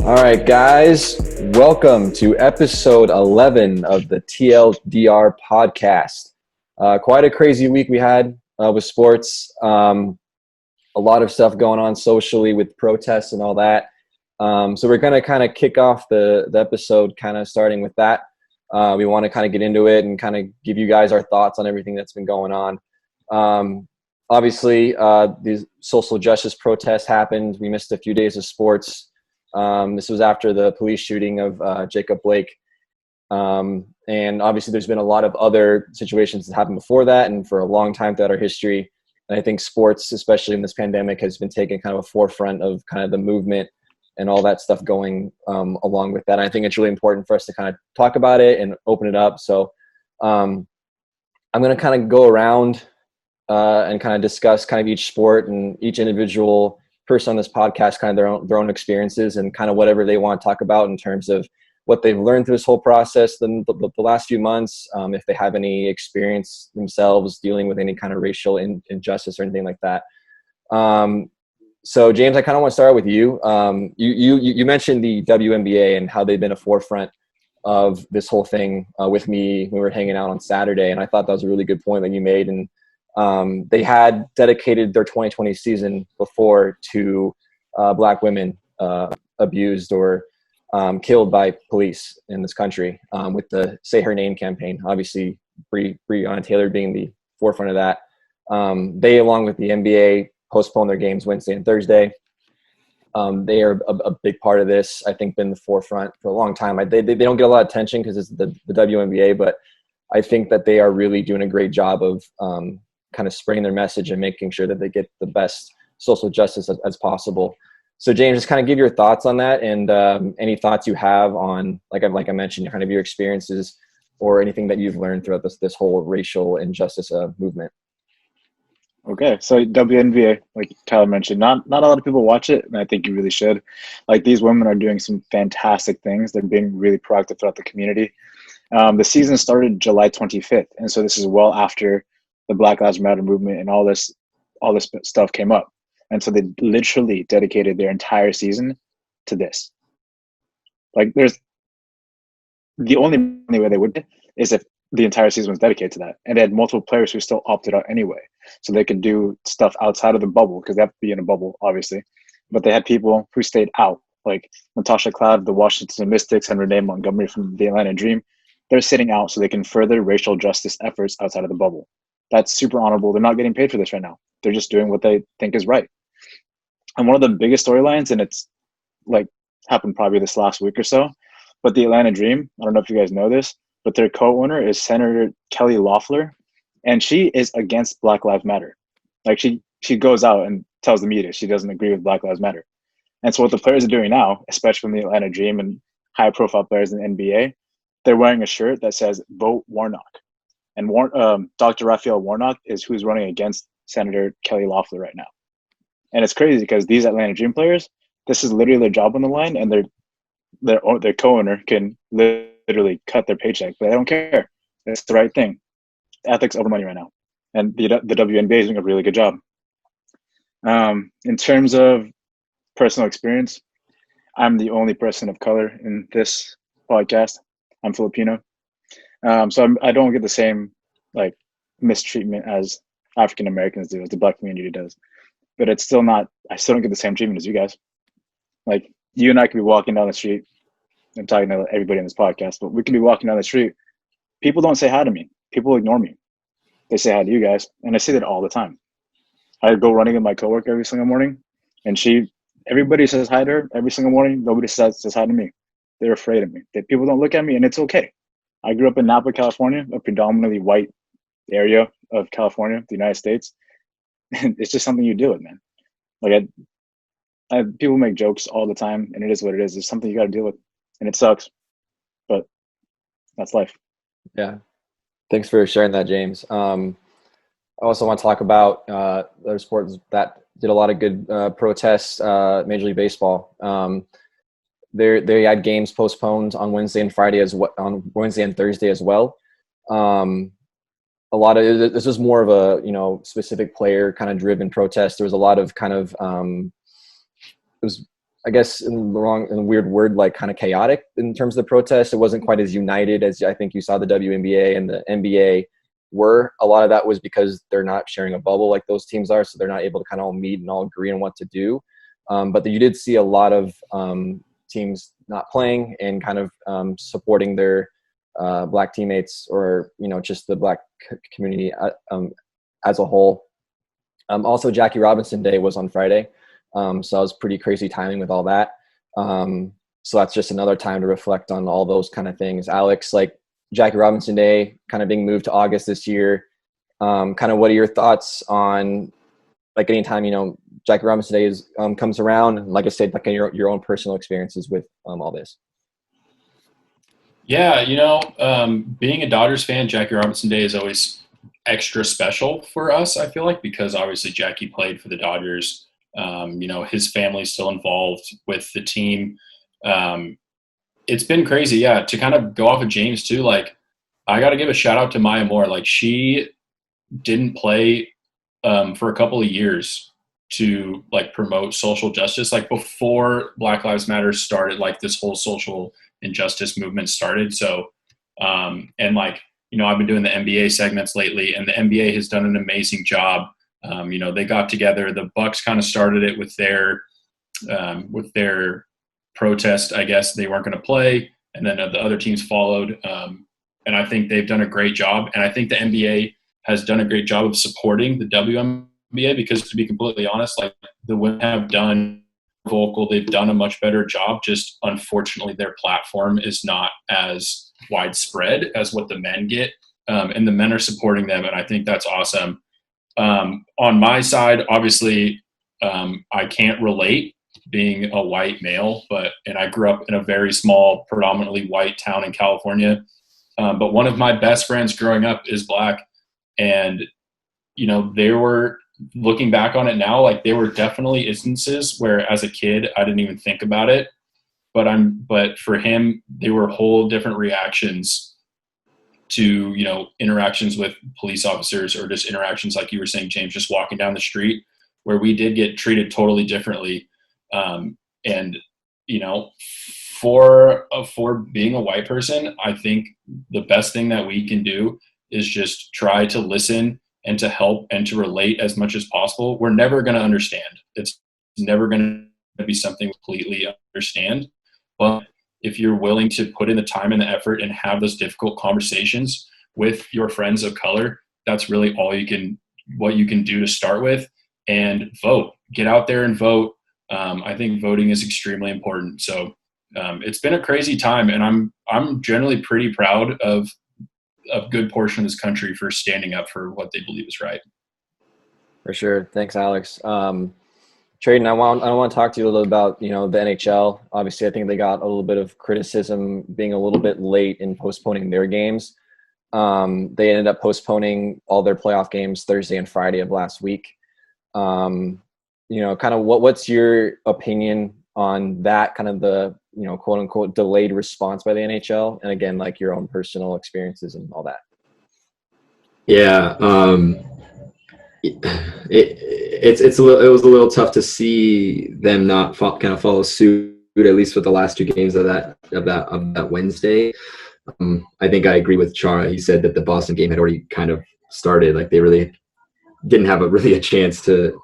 All right, guys, welcome to episode 11 of the TLDR Podcast. Quite a crazy week we had with sports. A lot of stuff going on socially with protests and all that. So we're going to kind of kick off the episode kind of starting with that. We want to kind of get into it and kind of give you guys our thoughts on everything that's been going on. Obviously, these social justice protests happened. We missed a few days of sports. This was after the police shooting of Jacob Blake. And obviously there's been a lot of other situations that happened before that and for a long time throughout our history. And I think sports, especially in this pandemic, has been taking kind of a forefront of kind of the movement and all that stuff going along with that. And I think it's really important for us to kind of talk about it and open it up. So I'm going to kind of go around and kind of discuss kind of each sport and each individual person on this podcast, kind of their own experiences and kind of whatever they want to talk about in terms of what they've learned through this whole process, the last few months, if they have any experience themselves dealing with any kind of racial injustice or anything like that. So James, I kind of want to start with you. You mentioned the WNBA and how they've been a forefront of this whole thing with me when we were hanging out on Saturday. And I thought that was a really good point that you made. And they had dedicated their 2020 season before to Black women abused or killed by police in this country with the Say Her Name campaign. Obviously, Breonna Taylor being the forefront of that. They, along with the NBA, postponed their games Wednesday and Thursday. They are a big part of this. I think been the forefront for a long time. They don't get a lot of attention because it's the WNBA, but I think that they are really doing a great job of kind of spreading their message and making sure that they get the best social justice as possible. So James, just kind of give your thoughts on that and any thoughts you have on, like I mentioned, kind of your experiences or anything that you've learned throughout this whole racial injustice movement. Okay, so WNBA, like Tyler mentioned, not a lot of people watch it, and I think you really should. Like, these women are doing some fantastic things. They're being really proactive throughout the community. The season started July 25th, and so this is well after the Black Lives Matter movement and all this stuff came up. And so they literally dedicated their entire season to this. Like, there's the only way they would is if the entire season was dedicated to that. And they had multiple players who still opted out anyway. So they could do stuff outside of the bubble because they have to be in a bubble, obviously. But they had people who stayed out, like Natasha Cloud, the Washington Mystics, and Renee Montgomery from the Atlanta Dream. They're sitting out so they can further racial justice efforts outside of the bubble. That's super honorable. They're not getting paid for this right now. They're just doing what they think is right. And one of the biggest storylines, and it's like happened probably this last week or so, but the Atlanta Dream, I don't know if you guys know this, but their co-owner is Senator Kelly Loeffler, and she is against Black Lives Matter. Like, she goes out and tells the media she doesn't agree with Black Lives Matter. And so what the players are doing now, especially from the Atlanta Dream and high-profile players in the NBA, they're wearing a shirt that says "Vote Warnock." And Dr. Raphael Warnock is who's running against Senator Kelly Loeffler right now. And it's crazy because these Atlanta Dream players, this is literally their job on the line, and their co-owner can literally cut their paycheck, but they don't care. It's the right thing. Ethics over money right now. And the WNBA is doing a really good job. In terms of personal experience, I'm the only person of color in this podcast. I'm Filipino. So I don't get the same like mistreatment as African Americans do, as the Black community does. But it's still not, I still don't get the same treatment as you guys. Like, you and I could be walking down the street. I'm talking to everybody in this podcast, but we could be walking down the street. People don't say hi to me. People ignore me. They say hi to you guys. And I see that all the time. I go running with my coworker every single morning, and everybody says hi to her every single morning. Nobody says hi to me. They're afraid of me. People don't look at me, and it's okay. I grew up in Napa, California, a predominantly white area of California, the United States. It's just something you deal with, man. Like, people make jokes all the time, and it is what it is. It's something you got to deal with, and it sucks, but that's life. Yeah. Thanks for sharing that, James. I also want to talk about other sports that did a lot of good protests. Major League Baseball. They had games postponed on Wednesday and Friday on Wednesday and Thursday as well. A lot of this was more of a specific player kind of driven protest. There was a lot of kind of it was I guess in the weird word, like kind of chaotic in terms of the protest. It wasn't quite as united as I think you saw the WNBA and the NBA were. A lot of that was because they're not sharing a bubble like those teams are, so they're not able to kind of all meet and all agree on what to do. But you did see a lot of teams not playing and kind of supporting their black teammates, or just the black community as a whole. Also, Jackie Robinson Day was on Friday, so that was pretty crazy timing with all that. So that's just another time to reflect on all those kind of things. Alex, like Jackie Robinson Day kind of being moved to August this year. Kind of what are your thoughts on, like, anytime Jackie Robinson Day comes around, and like I said, like your own personal experiences with all this? Yeah, being a Dodgers fan, Jackie Robinson Day is always extra special for us, I feel like, because obviously Jackie played for the Dodgers. His family's still involved with the team. It's been crazy, yeah, to kind of go off of James too. Like, I got to give a shout out to Maya Moore. Like, she didn't play for a couple of years to like promote social justice, like before Black Lives Matter started, like this whole social injustice movement started. So, and like, I've been doing the NBA segments lately, and the NBA has done an amazing job. They got together, the Bucks kind of started it with their protest. I guess they weren't going to play, and then the other teams followed. And I think they've done a great job. And I think the NBA has done a great job of supporting the WNBA, because, to be completely honest, like, the women have done vocal, they've done a much better job. Just unfortunately, their platform is not as widespread as what the men get, and the men are supporting them, and I think that's awesome. On my side, obviously, I can't relate, being a white male, and I grew up in a very small, predominantly white town in California. But one of my best friends growing up is black, and they were, looking back on it now, like, there were definitely instances where as a kid I didn't even think about it, but for him, they were whole different reactions to interactions with police officers, or just interactions, like you were saying, James, just walking down the street, where we did get treated totally differently. And for being a white person, I think the best thing that we can do is just try to listen and to help and to relate as much as possible. We're never going to understand. It's never going to be something we completely understand. But if you're willing to put in the time and the effort and have those difficult conversations with your friends of color, that's really what you can do to start with. And vote. Get out there and vote. I think voting is extremely important. So it's been a crazy time, and I'm generally pretty proud of a good portion of this country for standing up for what they believe is right. For sure. Thanks, Alex. Trayden, I want to talk to you a little about, the NHL. Obviously, I think they got a little bit of criticism being a little bit late in postponing their games. They ended up postponing all their playoff games Thursday and Friday of last week. Kind of what's your opinion on that, kind of the, quote unquote delayed response by the NHL, and again, like, your own personal experiences and all that? Yeah. It was a little tough to see them not kind of follow suit, at least with the last two games of that Wednesday. I think I agree with Chara. He said that the Boston game had already kind of started. Like, they really didn't have a chance to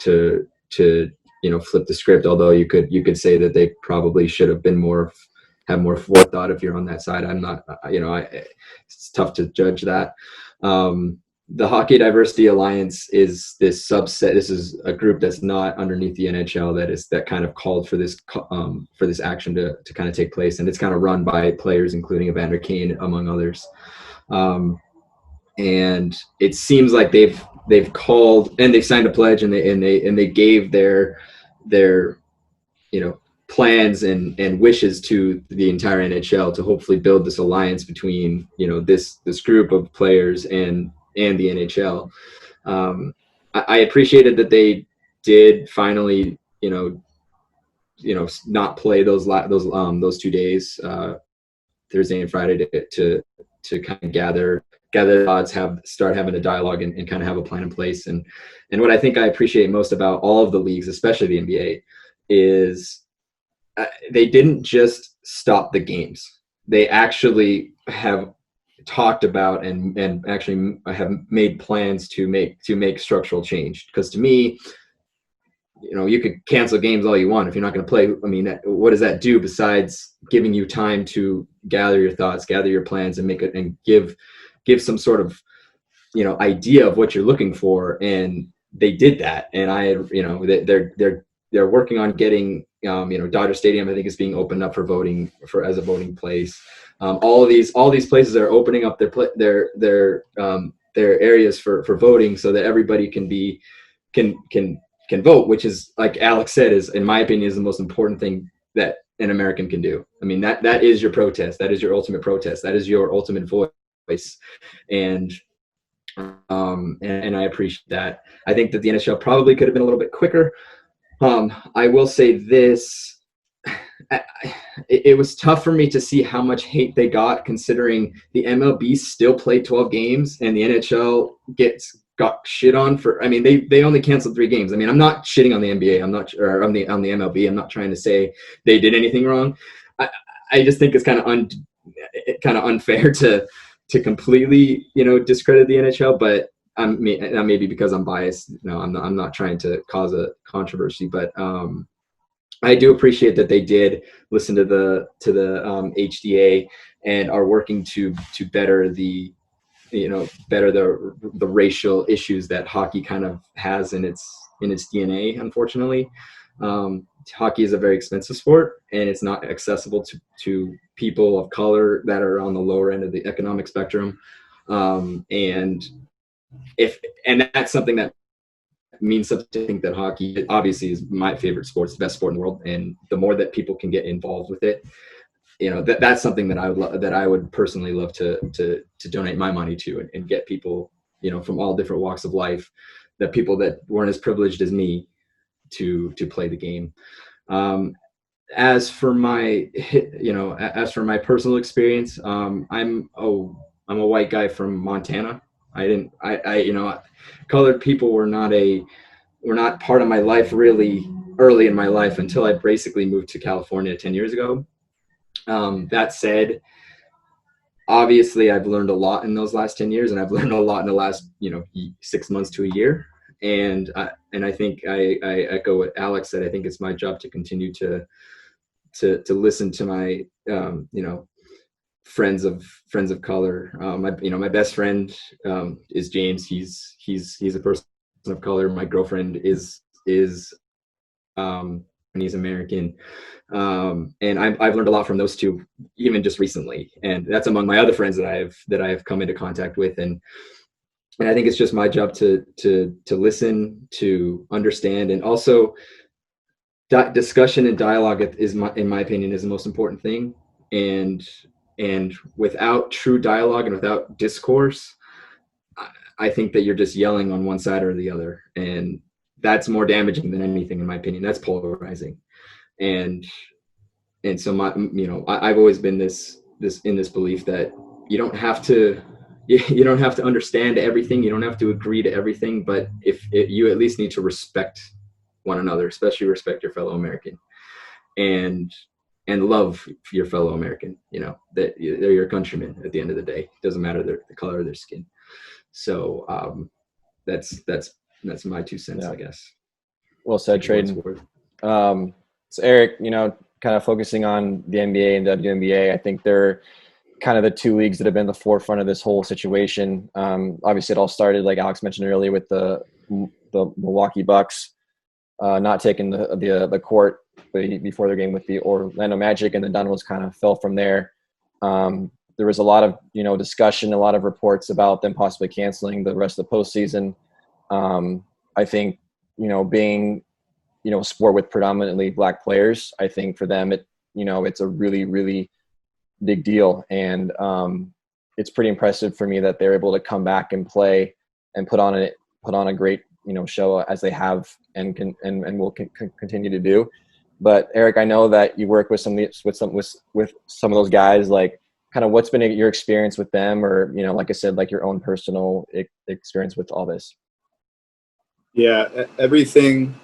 flip the script. Although you could say that they probably should have been have more forethought if you're on that side. I'm not. It's tough to judge that. The Hockey Diversity Alliance is this subset. This is a group that's not underneath the NHL that kind of called for this action to kind of take place, and it's kind of run by players, including Evander Kane, among others. And it seems like they've called and they've signed a pledge, and they gave their plans and wishes to the entire NHL to hopefully build this alliance between this group of players and the NHL. I appreciated that they did finally not play those 2 days, Thursday and Friday, to kind of gather the odds, start having a dialogue and kind of have a plan in place. And what I think I appreciate most about all of the leagues, especially the NBA, is they didn't just stop the games. They actually have talked about and actually have made plans to make structural change. Because to me, you could cancel games all you want if you're not going to play. I mean, what does that do besides giving you time to gather your thoughts, gather your plans, and make it and give some sort of idea of what you're looking for? And they did that. And they're working on getting Dodger Stadium, I think, is being opened up for voting as a voting place. All these places are opening up their areas for voting so that everybody can vote, which is, like Alex said, is, in my opinion, is the most important thing that an American can do. I mean, that is your protest. That is your ultimate protest. That is your ultimate voice. And I appreciate that. I think that the NHL probably could have been a little bit quicker. I will say this. It was tough for me to see how much hate they got, considering the MLB still played 12 games and the NHL got shit on for. I mean, they only canceled 3 games. I mean, I'm not shitting on the NBA. I'm not, or on the MLB. I'm not trying to say they did anything wrong. I just think it's kind of unfair to completely discredit the NHL, but maybe because I'm biased. No, I'm not trying to cause a controversy, but I do appreciate that they did listen to the HDA and are working to better the racial issues that hockey kind of has in its DNA. Unfortunately, hockey is a very expensive sport, and it's not accessible to people of color that are on the lower end of the economic spectrum. And that's something that means something to think that hockey obviously is my favorite sport. It's the best sport in the world. And the more that people can get involved with it, that's something that I would personally love to donate my money to and get people, from all different walks of life, that people that weren't as privileged as me to play the game. As for my personal experience, I'm a white guy from Montana. Colored people were not part of my life really early in my life until I basically moved to California 10 years ago. That said, obviously I've learned a lot in those last 10 years, and I've learned a lot in the last 6 months to a year. And I think I echo what Alex said. I think it's my job to continue to listen to my friends of color. My best friend is James. He's a person of color. My girlfriend is Chinese American, and I've learned a lot from those two, even just recently. And that's among my other friends that I have come into contact with. And I think it's just my job to listen, to understand, and also discussion and dialogue in my opinion, is the most important thing. And without true dialogue and without discourse, I think that you're just yelling on one side or the other, and that's more damaging than anything, in my opinion. That's polarizing. And so I've always been in this belief that you don't have to understand everything. You don't have to agree to everything, but you at least need to respect one another, especially respect your fellow American, and love your fellow American. That they're your countrymen at the end of the day. It doesn't matter the color of their skin. So that's my 2 cents, I guess. Well said, Traden. So Eric, kind of focusing on the NBA and WNBA, I think they're kind of the 2 leagues that have been the forefront of this whole situation. Obviously, it all started, like Alex mentioned earlier, with the Milwaukee Bucks not taking the court before their game with the Orlando Magic, and the dominoes kind of fell from there. There was a lot of discussion, a lot of reports about them possibly canceling the rest of the postseason. I think being a sport with predominantly Black players, I think for them it's a really, really big deal, and it's pretty impressive for me that they're able to come back and play and put on a great show, as they have and will continue to do. But Eric, I know that you work with some of those guys. Like, kind of what's been your experience with them, or like I said, like your own personal experience with all this? Yeah, everything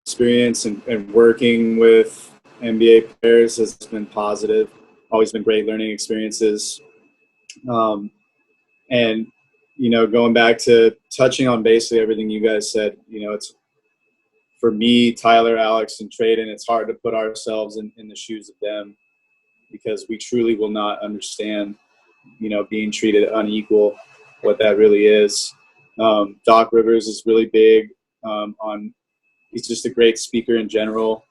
experience and working with NBA players has been positive. Always been great learning experiences. And, going back to touching on basically everything you guys said, it's for me, Tyler, Alex, and Traden, it's hard to put ourselves in the shoes of them because we truly will not understand, being treated unequal, what that really is. Doc Rivers is really big he's just a great speaker in general.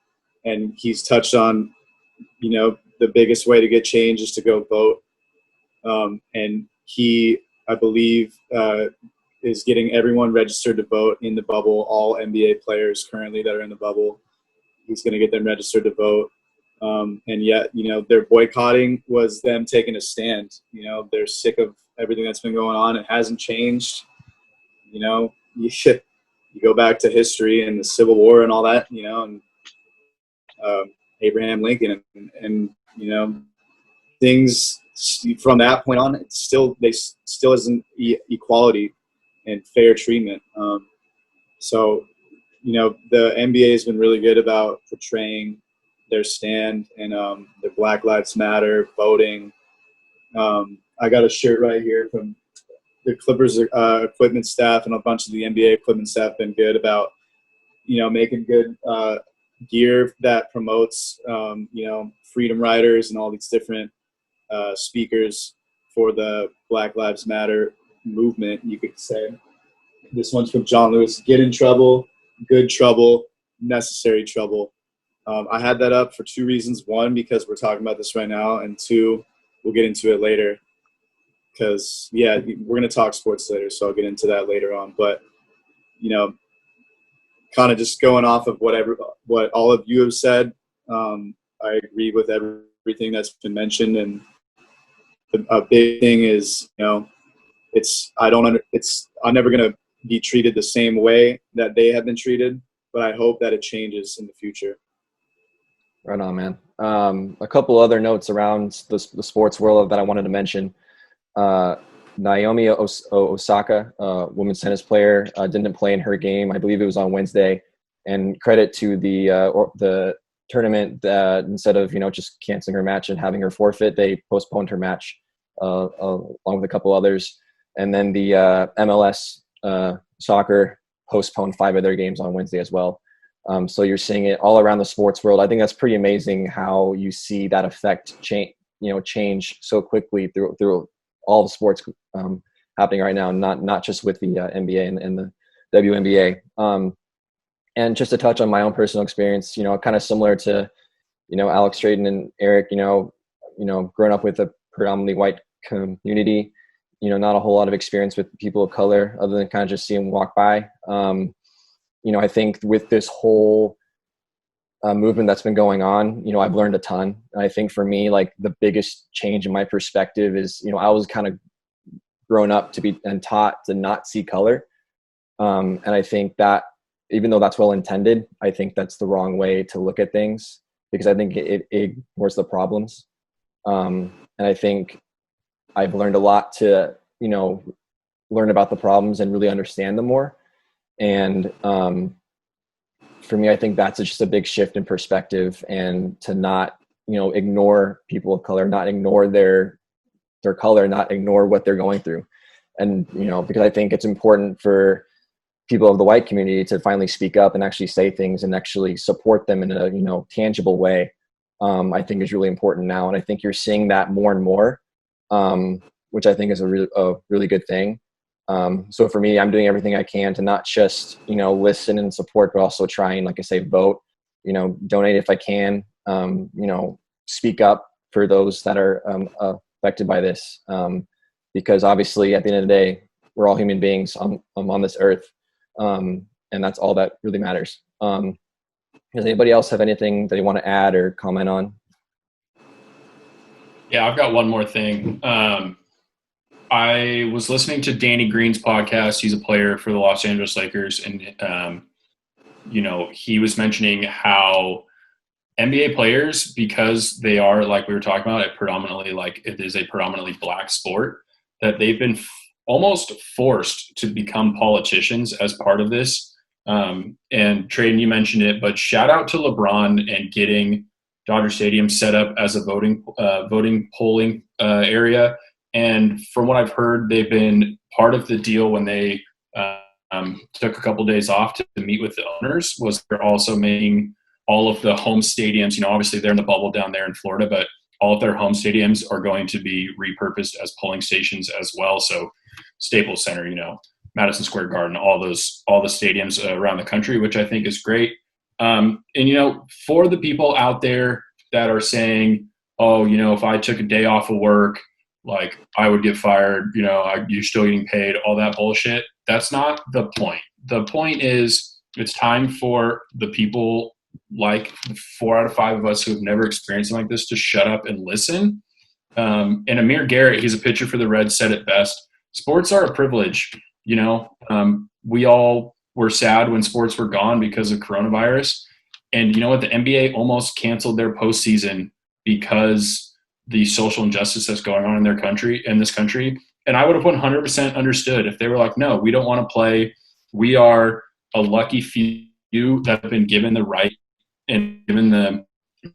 And he's touched on, the biggest way to get change is to go vote. And he, I believe, is getting everyone registered to vote in the bubble. All NBA players currently that are in the bubble, he's going to get them registered to vote. And yet, their boycotting was them taking a stand. They're sick of everything that's been going on. It hasn't changed. You go back to history and the Civil War and all that, and Abraham Lincoln and things from that point on, still isn't equality and fair treatment. So, the NBA has been really good about portraying their stand and their Black Lives Matter, voting. I got a shirt right here from the Clippers equipment staff, and a bunch of the NBA equipment staff been good about, making good gear that promotes, freedom riders and all these different speakers for the Black Lives Matter movement, you could say. This one's from John Lewis: get in trouble, good trouble, necessary trouble. I had that up for two reasons. One, because we're talking about this right now, and two, we'll get into it later. Because, we're going to talk sports later, so I'll get into that later on. But, kind of just going off of what all of you have said, I agree with everything that's been mentioned. And a big thing is, I'm never going to be treated the same way that they have been treated, but I hope that it changes in the future. Right on, man. A couple other notes around the sports world that I wanted to mention. Naomi Osaka, women's tennis player, didn't play in her game. I believe it was on Wednesday. And credit to the tournament that instead of just canceling her match and having her forfeit, they postponed her match along with a couple others. And then the MLS soccer postponed 5 of their games on Wednesday as well. So you're seeing it all around the sports world. I think that's pretty amazing how you see that effect change so quickly through all the sports happening right now, not just with the NBA and the WNBA. And just to touch on my own personal experience, kind of similar to, Alex Traden and Eric, growing up with a predominantly white community, not a whole lot of experience with people of color other than kind of just see them walk by. I think with this whole movement that's been going on, I've learned a ton. And I think for me, like the biggest change in my perspective is, I was kind of grown up to be and taught to not see color. And I think that even though that's well intended, I think that's the wrong way to look at things because I think it ignores the problems. And I think I've learned a lot to, learn about the problems and really understand them more. And for me, I think that's just a big shift in perspective and to not, ignore people of color, not ignore their color, not ignore what they're going through. And, because I think it's important for people of the white community to finally speak up and actually say things and actually support them in a, tangible way, I think is really important now. And I think you're seeing that more and more, which I think is a really good thing. So for me, I'm doing everything I can to not just, listen and support, but also try and, like I say, vote, donate if I can, speak up for those that are affected by this. Because obviously at the end of the day, we're all human beings on this earth. And that's all that really matters. Does anybody else have anything that you want to add or comment on? Yeah, I've got one more thing. I was listening to Danny Green's podcast. He's a player for the Los Angeles Lakers. And, he was mentioning how NBA players, because they are, like we were talking about, it is a predominantly black sport, that they've been almost forced to become politicians as part of this. And Trayden, you mentioned it, but shout out to LeBron and getting Dodger Stadium set up as a voting polling area. And from what I've heard, they've been part of the deal when they took a couple days off to meet with the owners. Was they're also making all of the home stadiums. Obviously they're in the bubble down there in Florida, but all of their home stadiums are going to be repurposed as polling stations as well. So Staples Center, Madison Square Garden, all the stadiums around the country, which I think is great. And for the people out there that are saying, oh, if I took a day off of work, like I would get fired, you're still getting paid, all that bullshit. That's not the point. The point is it's time for the people like 4 out of 5 of us who have never experienced something like this to shut up and listen. And Amir Garrett, he's a pitcher for the Reds, said it best. Sports are a privilege. We all were sad when sports were gone because of coronavirus. And you know what? The NBA almost canceled their postseason because the social injustice that's going on in this country. And I would have 100% understood if they were like, no, we don't want to play. We are a lucky few that have been given the right and given the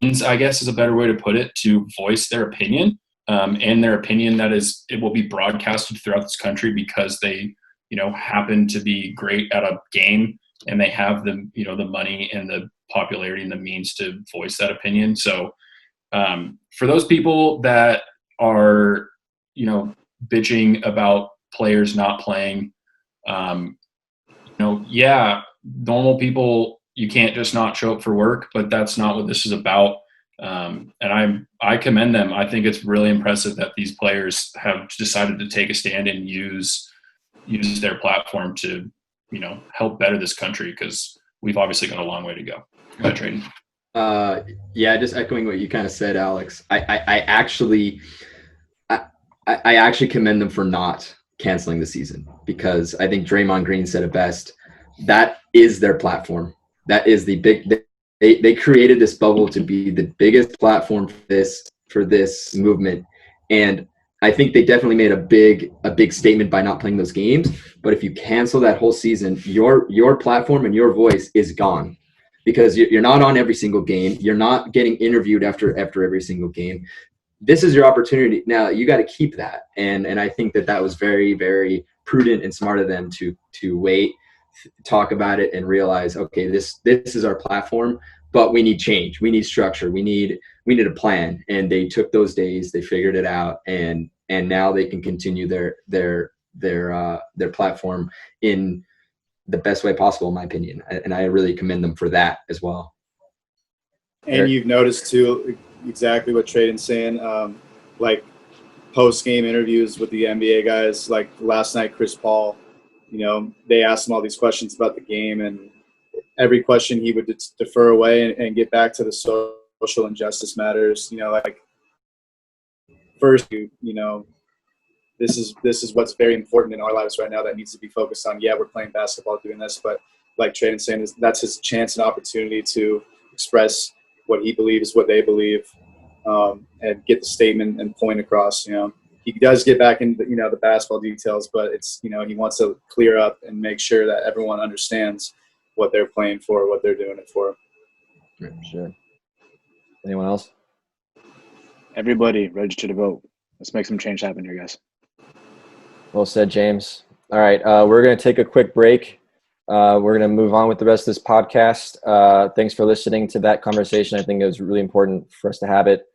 means, I guess is a better way to put it, to voice their opinion. And their opinion it will be broadcasted throughout this country because they, happen to be great at a game and they have the, the money and the popularity and the means to voice that opinion. So for those people that are, bitching about players not playing, normal people, you can't just not show up for work, but that's not what this is about. And I commend them. I think it's really impressive that these players have decided to take a stand and use their platform to, help better this country, because we've obviously got a long way to go. Go ahead, Trayden. Just echoing what you kind of said, Alex. I actually commend them for not canceling the season, because I think Draymond Green said it best. That is their platform. That is the big. They created this bubble to be the biggest platform for this movement, and I think they definitely made a big statement by not playing those games. But if you cancel that whole season, your platform and your voice is gone, because you're not on every single game. You're not getting interviewed after every single game. This is your opportunity. Now you got to keep that. And I think that was very, very prudent and smart of them to wait, talk about it, and realize, okay, this is our platform, but we need change. We need structure. We need a plan. And they took those days, they figured it out, and now they can continue their platform in the best way possible, in my opinion. And I really commend them for that as well. And you've noticed too, exactly what Trayden's saying, like post-game interviews with the NBA guys, like last night, Chris Paul, they asked him all these questions about the game, and every question he would defer away and get back to the social injustice matters. Like first, this is what's very important in our lives right now that needs to be focused on. Yeah, we're playing basketball, doing this, but like Trayden's saying, that's his chance and opportunity to express what he believes, what they believe, and get the statement and point across. He does get back into the basketball details, but it's he wants to clear up and make sure that everyone understands what they're playing for, what they're doing it for. Sure. Anyone else? Everybody register to vote. Let's make some change happen here, guys. Well said, James. All right, we're going to take a quick break. We're going to move on with the rest of this podcast. Thanks for listening to that conversation. I think it was really important for us to have it.